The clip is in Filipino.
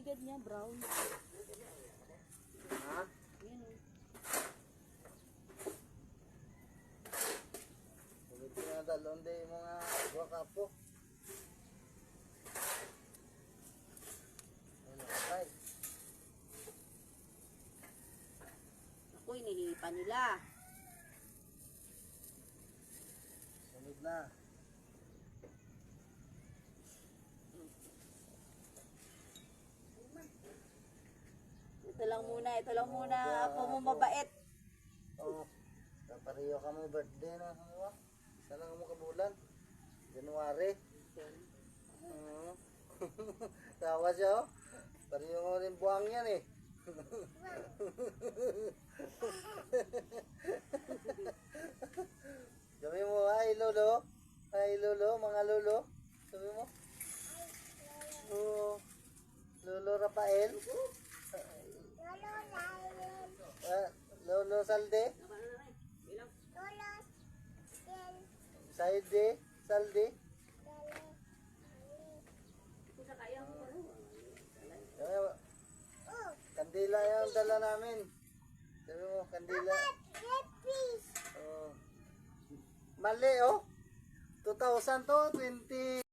paligad niya, brown. Ha? Yan o. Ulit na dalon din yung mga buwa kapo. Ano ka Ako, inihipa nila. sunod na. Ito lang muna, apo mo mabait. Oo. Kapariyo ka mo birthday na. Ano? Isa lang mo kabulan. January. Oo. Tawa siya oh. Pariyo mo rin buwang yan eh. Sabi mo, ay lolo. Ay lolo, mga lolo. Sabi mo. Oo. Lolo Rafael. Lolo Salde. Salde. Salde. Kandila yung dala namin. Sabi mo, kandila. Oh. Mali oh. 2000 to 20.